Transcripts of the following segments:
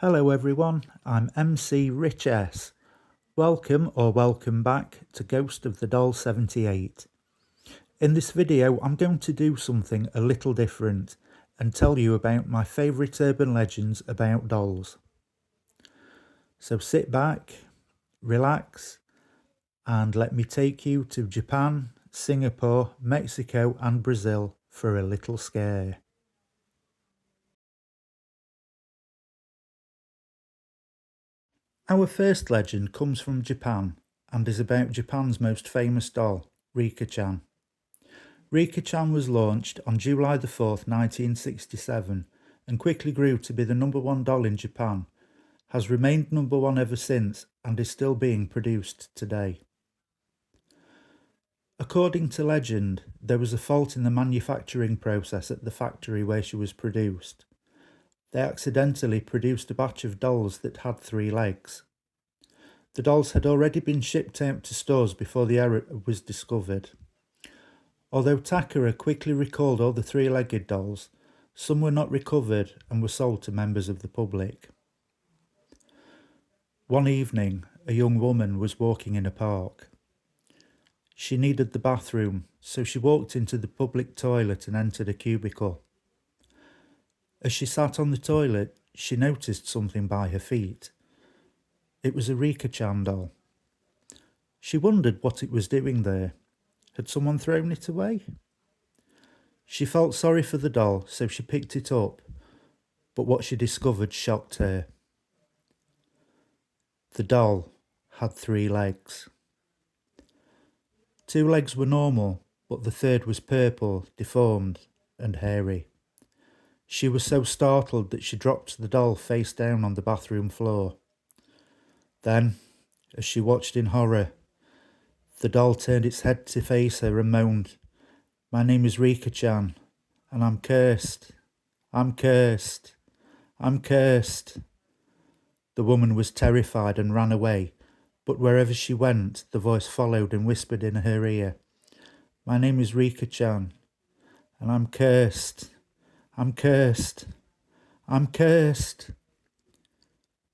Hello everyone, I'm MC Rich S. Welcome or welcome back to Ghost of the Doll 78. In this video I'm going to do something a little different and tell you about my favourite urban legends about dolls. So sit back, relax and let me take you to Japan, Singapore, Mexico and Brazil for a little scare. Our first legend comes from Japan and is about Japan's most famous doll, Rika-chan. Rika-chan was launched on July 4th, 1967 and quickly grew to be the #1 doll in Japan, has remained #1 ever since and is still being produced today. According to legend, there was a fault in the manufacturing process at the factory where she was produced. They accidentally produced a batch of dolls that had 3 legs. The dolls had already been shipped out to stores before the error was discovered. Although Takara quickly recalled all the 3-legged dolls, some were not recovered and were sold to members of the public. One evening, a young woman was walking in a park. She needed the bathroom, so she walked into the public toilet and entered a cubicle. As she sat on the toilet, she noticed something by her feet. It was a Rika-chan doll. She wondered what it was doing there. Had someone thrown it away? She felt sorry for the doll, so she picked it up, but what she discovered shocked her. The doll had 3 legs. 2 legs were normal, but the third was purple, deformed, and hairy. She was so startled that she dropped the doll face down on the bathroom floor. Then, as she watched in horror, the doll turned its head to face her and moaned, "My name is Rika-chan, and I'm cursed. I'm cursed. I'm cursed." The woman was terrified and ran away, but wherever she went, the voice followed and whispered in her ear, "My name is Rika-chan, and I'm cursed. I'm cursed. I'm cursed."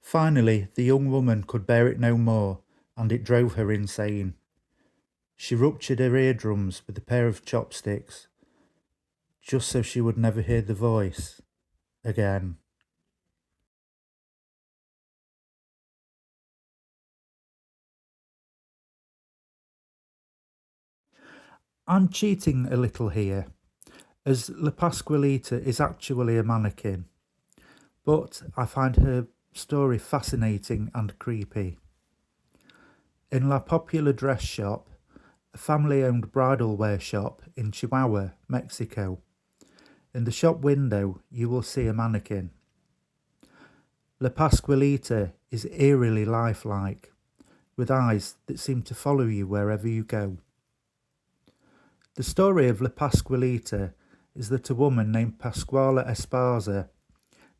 Finally, the young woman could bear it no more, and it drove her insane. She ruptured her eardrums with a pair of chopsticks, just so she would never hear the voice again. I'm cheating a little here, as La Pascualita is actually a mannequin, but I find her story fascinating and creepy. In La Popular Dress Shop, a family-owned bridal wear shop in Chihuahua, Mexico, in the shop window you will see a mannequin. La Pascualita is eerily lifelike, with eyes that seem to follow you wherever you go. The story of La Pascualita is that a woman named Pascuala Esparza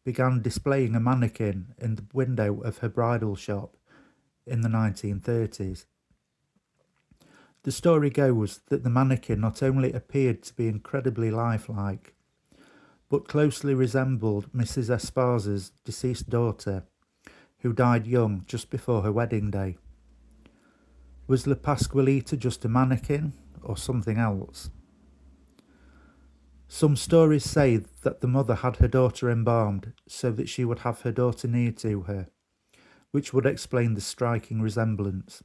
began displaying a mannequin in the window of her bridal shop in the 1930s. The story goes that the mannequin not only appeared to be incredibly lifelike, but closely resembled Mrs. Esparza's deceased daughter, who died young just before her wedding day. Was La Pascualita just a mannequin or something else? Some stories say that the mother had her daughter embalmed so that she would have her daughter near to her, which would explain the striking resemblance.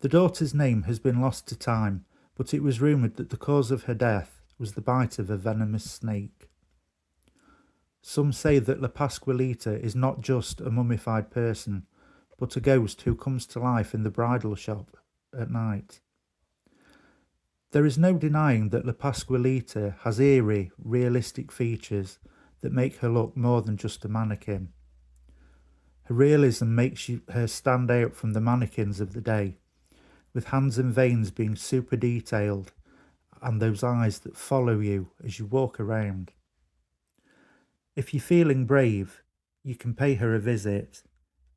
The daughter's name has been lost to time, but it was rumoured that the cause of her death was the bite of a venomous snake. Some say that La Pascualita is not just a mummified person, but a ghost who comes to life in the bridal shop at night. There is no denying that La Pascualita has eerie, realistic features that make her look more than just a mannequin. Her realism makes her stand out from the mannequins of the day, with hands and veins being super detailed and those eyes that follow you as you walk around. If you're feeling brave, you can pay her a visit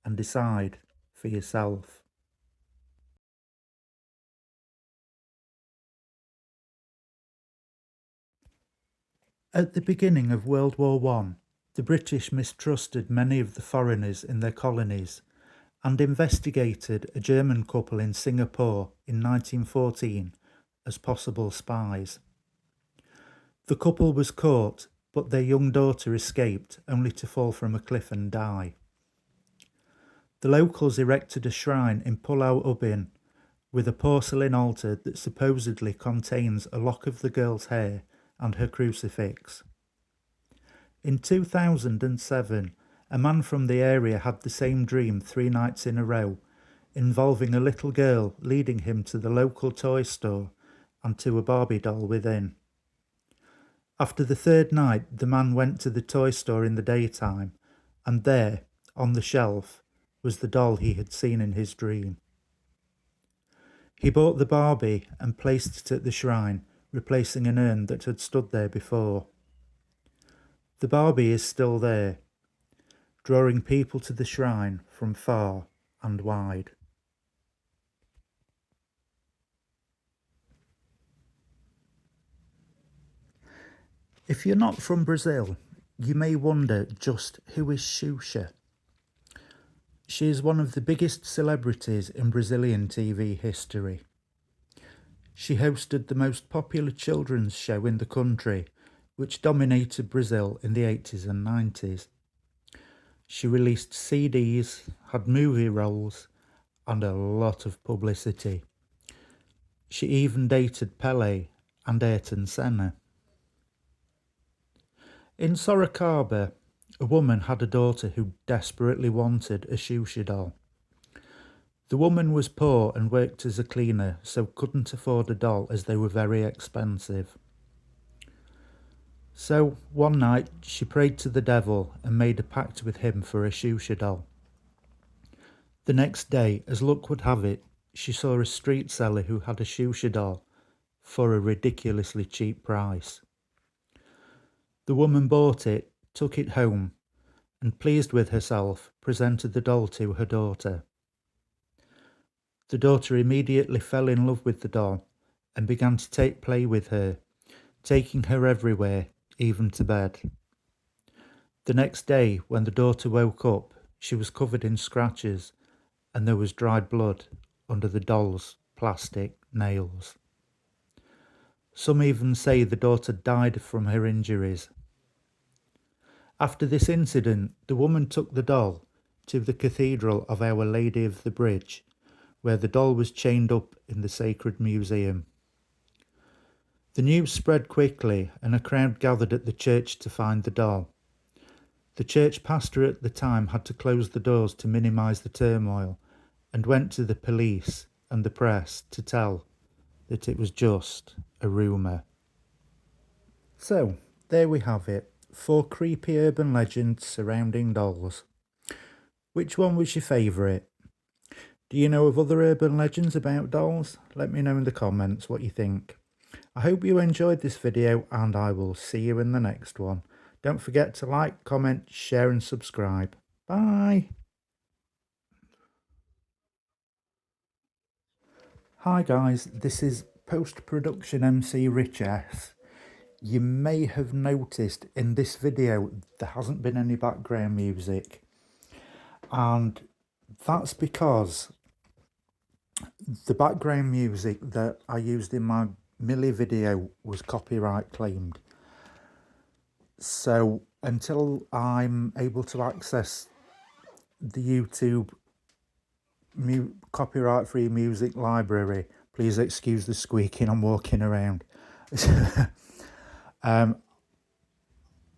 and decide for yourself. At the beginning of World War I, The British mistrusted many of the foreigners in their colonies and investigated a German couple in Singapore in 1914 as possible spies. The couple was caught, but their young daughter escaped, only to fall from a cliff and die. The locals erected a shrine in Pulau Ubin with a porcelain altar that supposedly contains a lock of the girl's hair and her crucifix. In 2007, a man from the area had the same dream 3 nights in a row, involving a little girl leading him to the local toy store and to a Barbie doll within. After the 3rd night, the man went to the toy store in the daytime, and there, on the shelf, was the doll he had seen in his dream. He bought the Barbie and placed it at the shrine, replacing an urn that had stood there before. The Barbie is still there, drawing people to the shrine from far and wide. If you're not from Brazil, you may wonder just who is Xuxa. She is one of the biggest celebrities in Brazilian TV history. She hosted the most popular children's show in the country, which dominated Brazil in the 80s and 90s. She released CDs, had movie roles, and a lot of publicity. She even dated Pelé and Ayrton Senna. In Sorocaba, a woman had a daughter who desperately wanted a Xuxa doll. The woman was poor and worked as a cleaner, so couldn't afford a doll as they were very expensive. So one night she prayed to the devil and made a pact with him for a Xuxa doll. The next day, as luck would have it, she saw a street seller who had a Xuxa doll for a ridiculously cheap price. The woman bought it, took it home, and pleased with herself, presented the doll to her daughter. The daughter immediately fell in love with the doll and began to play with her, taking her everywhere, even to bed. The next day, when the daughter woke up, she was covered in scratches and there was dried blood under the doll's plastic nails. Some even say the daughter died from her injuries. After this incident, the woman took the doll to the Cathedral of Our Lady of the Bridge, where the doll was chained up in the sacred museum. The news spread quickly and a crowd gathered at the church to find the doll. The church pastor at the time had to close the doors to minimise the turmoil and went to the police and the press to tell that it was just a rumour. So, there we have it, 4 creepy urban legends surrounding dolls. Which one was your favourite? Do you know of other urban legends about dolls? Let me know in the comments what you think. I hope you enjoyed this video and I will see you in the next one. Don't forget to like, comment, share and subscribe. Bye! Hi guys, this is post-production MC Rich S. You may have noticed in this video there hasn't been any background music, and that's because the background music that I used in my Millie video was copyright claimed. So until I'm able to access the YouTube copyright free music library, please excuse the squeaking, I'm walking around. I'm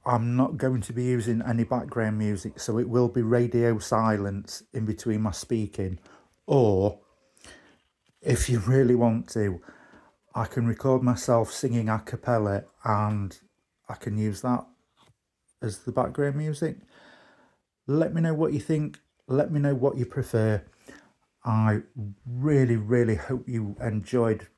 not going to be using any background music, so it will be radio silence in between my speaking, or if you really want to, I can record myself singing a cappella and I can use that as the background music. Let me know what you think, let me know what you prefer. I really hope you enjoyed